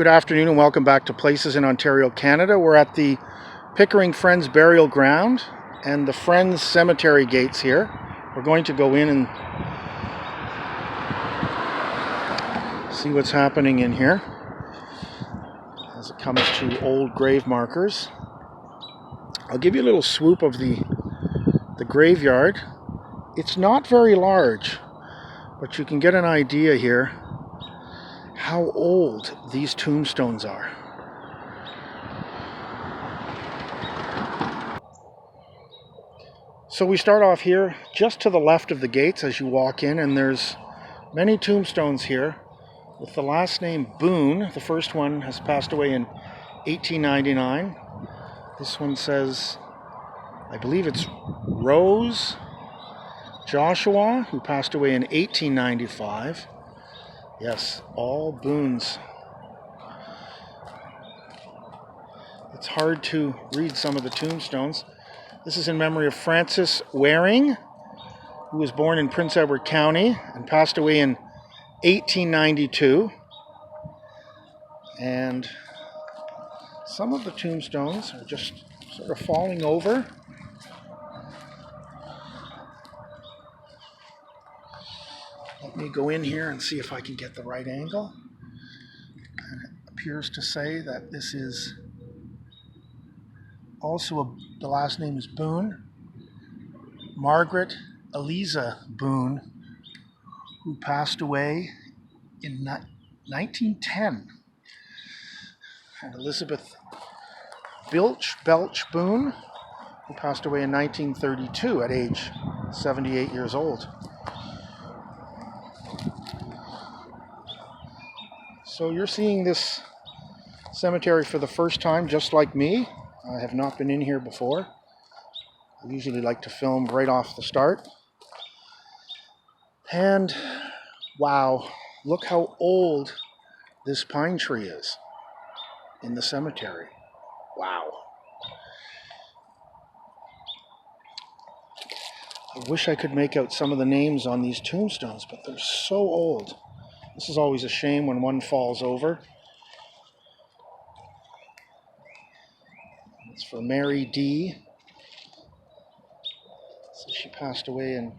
Good afternoon and welcome back to Places in Ontario, Canada. We're at the Pickering Friends Burial Ground and the Friends Cemetery gates here. We're going to go in and see what's happening in here as it comes to old grave markers. I'll give you a little swoop of the graveyard. It's not very large, but you can get an idea here how old these tombstones are. So we start off here just to the left of the gates as you walk in, and there's many tombstones here with the last name Boone. The first one has passed away in 1899. This one says, I believe it's Rowe Joshua, who passed away in 1895. Yes, all Boones. It's hard to read some of the tombstones. This is in memory of Francis Waring, who was born in Prince Edward County and passed away in 1892. And some of the tombstones are just sort of falling over. Let me go in here and see if I can get the right angle. And it appears to say that this is also the last name is Boone. Margaret Eliza Boone, who passed away in 1910. And Elizabeth Belch Boone, who passed away in 1932 at age 78 years old. So you're seeing this cemetery for the first time, just like me. I have not been in here before. I usually like to film right off the start. And wow, look how old this pine tree is in the cemetery. Wow. I wish I could make out some of the names on these tombstones, but they're so old. This is always a shame when one falls over. It's for Mary D. So she passed away in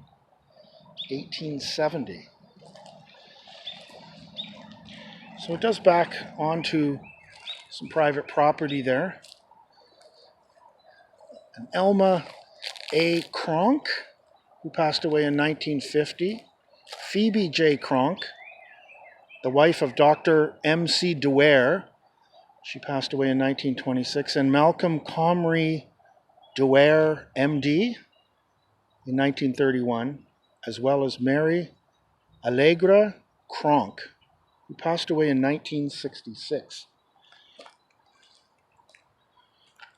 1870. So it does back onto some private property there. And Elma A. Cronk, who passed away in 1950. Phebe J. Cronk, the wife of Dr. M.C. Dewar. She passed away in 1926. And Malcolm Comrie Dewar, M.D. in 1931, as well as Mary Allegra Cronk, who passed away in 1966.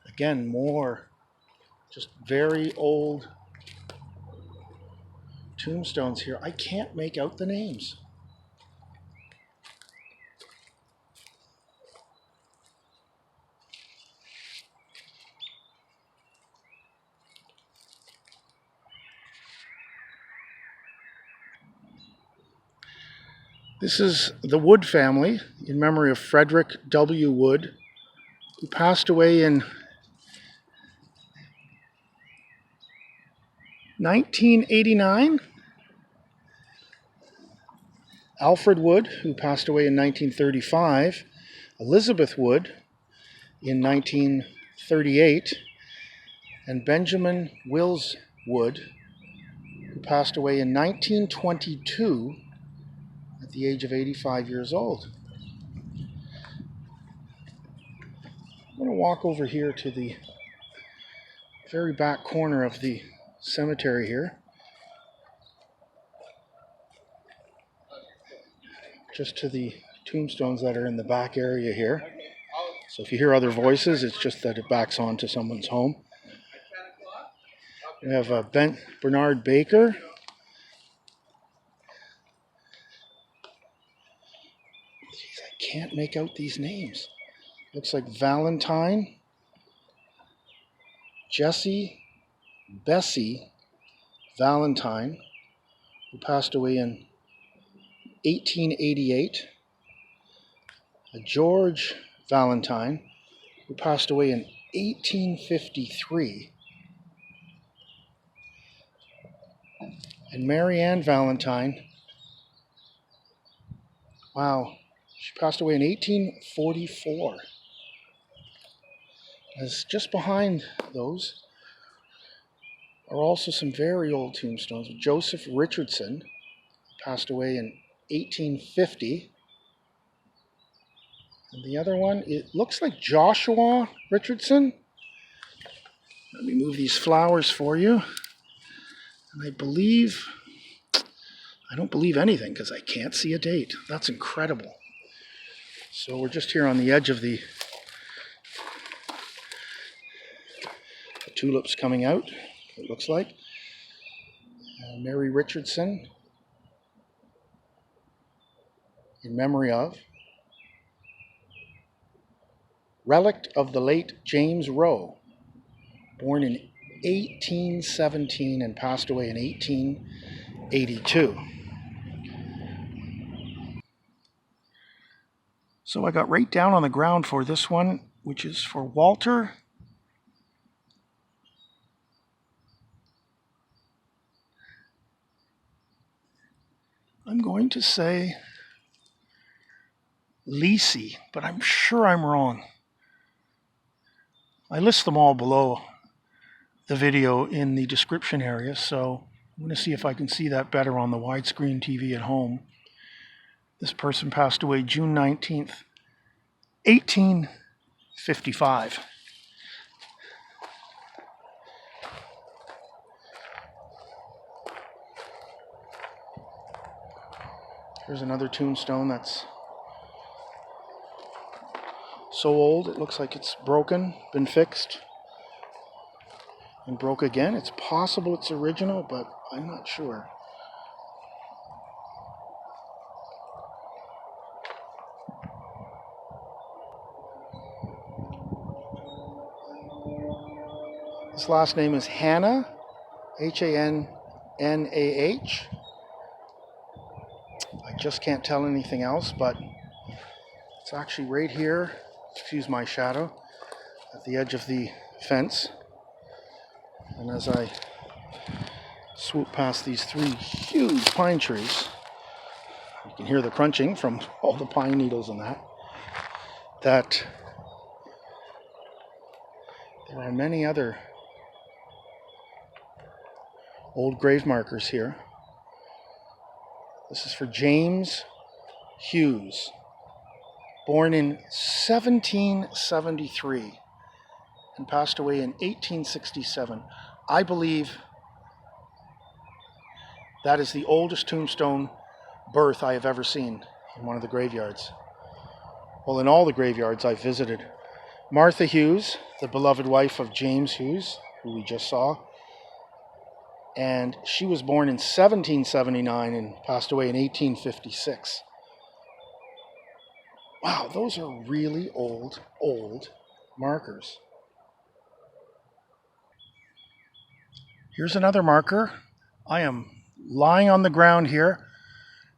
Again, more just very old tombstones here. I can't make out the names. This is the Wood family in memory of Frederick W. Wood, who passed away in 1989. Alfred Wood, who passed away in 1935. Elizabeth Wood in 1938. And Benjamin Wills Wood, who passed away in 1922 at the age of 85 years old. I'm going to walk over here to the very back corner of the cemetery here, just to the tombstones that are in the back area here. So if you hear other voices, it's just that it backs onto someone's home. We have Bernard Baker. Jeez, I can't make out these names. Looks like Valentine, Bessie Valentine, who passed away in 1888. a George Valentine, who passed away in 1853, and Mary Ann Valentine, wow, she passed away in 1844. As just behind those are also some very old tombstones. Joseph Richardson passed away in 1850. And the other one, it looks like Joshua Richardson. Let me move these flowers for you. And I don't believe anything because I can't see a date. That's incredible. So we're just here on the edge of the tulips coming out, it looks like. Mary Richardson, in memory of. Relict of the late James Rowe, born in 1817 and passed away in 1882. So I got right down on the ground for this one, which is for Walter. I'm going to say Lisi, but I'm sure I'm wrong. I list them all below the video in the description area, so I'm going to see if I can see that better on the widescreen TV at home. This person passed away June 19th, 1855. Here's another tombstone that's so old it looks like it's broken, been fixed, and broke again. It's possible it's original, but I'm not sure. This last name is Hannah, Hannah. I just can't tell anything else, but it's actually right here, excuse my shadow, at the edge of the fence. And as I swoop past these three huge pine trees, you can hear the crunching from all the pine needles and that there are many other old grave markers here. This is for James Hughes, born in 1773 and passed away in 1867. I believe that is the oldest tombstone birth I have ever seen in one of the graveyards. Well, in all the graveyards I've visited. Martha Hughes, the beloved wife of James Hughes, who we just saw, and she was born in 1779 and passed away in 1856. Wow, those are really old markers. Here's another marker. I am lying on the ground here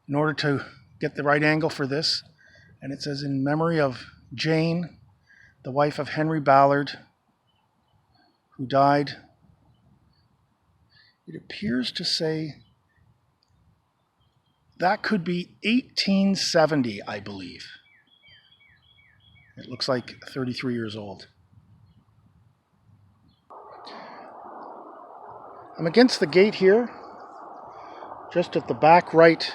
in order to get the right angle for this. And it says, in memory of Jane, the wife of Henry Ballard, who died. It appears to say that could be 1870, I believe. It looks like 33 years old. I'm against the gate here, just at the back right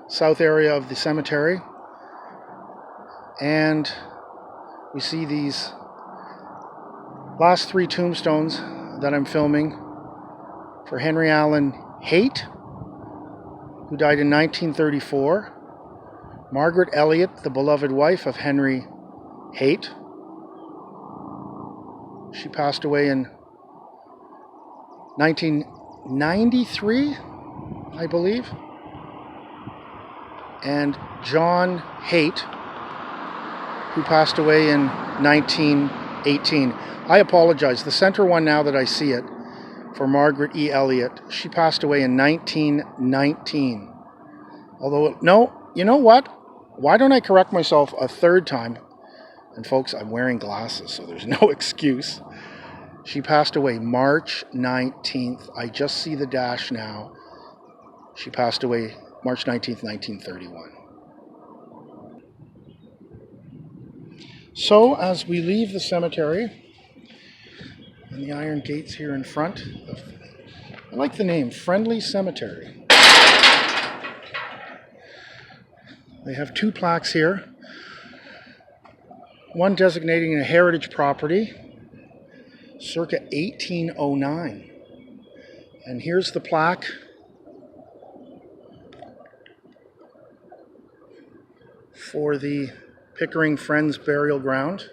south area of the cemetery. And we see these last three tombstones that I'm filming for Henry Allen Haight, who died in 1934. Margaret Elliott, the beloved wife of Henry Haight. She passed away in 1993, I believe. And John Haight, who passed away in 1918. I apologize. The center one, now that I see it, for Margaret E. Elliott, she passed away in 1919. Although, no, you know what? Why don't I correct myself a third time? And folks, I'm wearing glasses, so there's no excuse. She passed away March 19th. I just see the dash now. She passed away March 19th, 1931. So as we leave the cemetery, and the iron gates here in front, I like the name, Friendly Cemetery. They have two plaques here. One designating a heritage property, circa 1809. And here's the plaque for the Pickering Friends Burial Ground.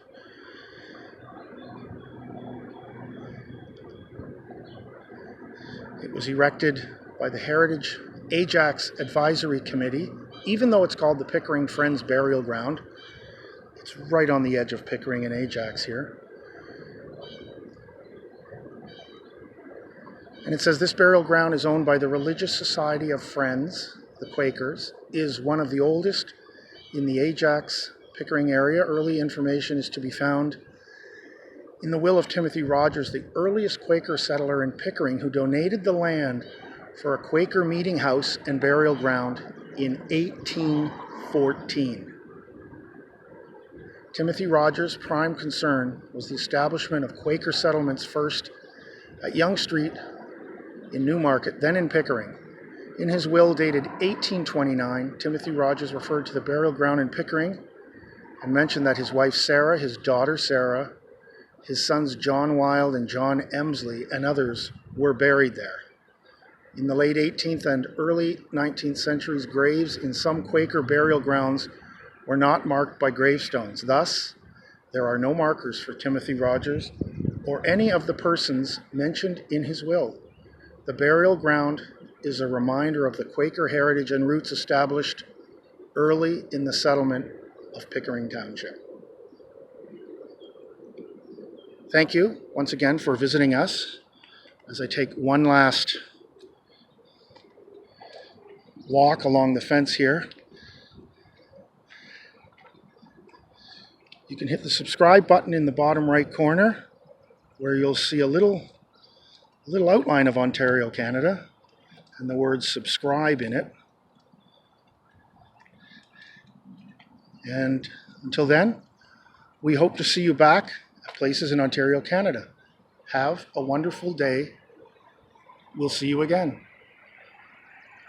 It was erected by the Heritage Ajax Advisory Committee. Even though it's called the Pickering Friends Burial Ground, it's right on the edge of Pickering and Ajax here. And it says this burial ground is owned by the Religious Society of Friends, the Quakers, is one of the oldest in the Ajax Pickering area. Early information is to be found in the will of Timothy Rogers, the earliest Quaker settler in Pickering, who donated the land for a Quaker meeting house and burial ground in 1814. Timothy Rogers' prime concern was the establishment of Quaker settlements, first at Yonge Street in Newmarket, then in Pickering. In his will dated 1829, Timothy Rogers referred to the burial ground in Pickering and mentioned that his wife Sarah, his daughter Sarah, his sons John Wilde and John Emsley, and others were buried there. In the late 18th and early 19th centuries, graves in some Quaker burial grounds were not marked by gravestones. Thus, there are no markers for Timothy Rogers or any of the persons mentioned in his will. The burial ground is a reminder of the Quaker heritage and roots established early in the settlement of Pickering Township. Thank you once again for visiting us as I take one last walk along the fence here. You can hit the subscribe button in the bottom right corner where you'll see a little outline of Ontario, Canada, and the word subscribe in it. And until then, we hope to see you back at places in Ontario, Canada. Have a wonderful day. We'll see you again.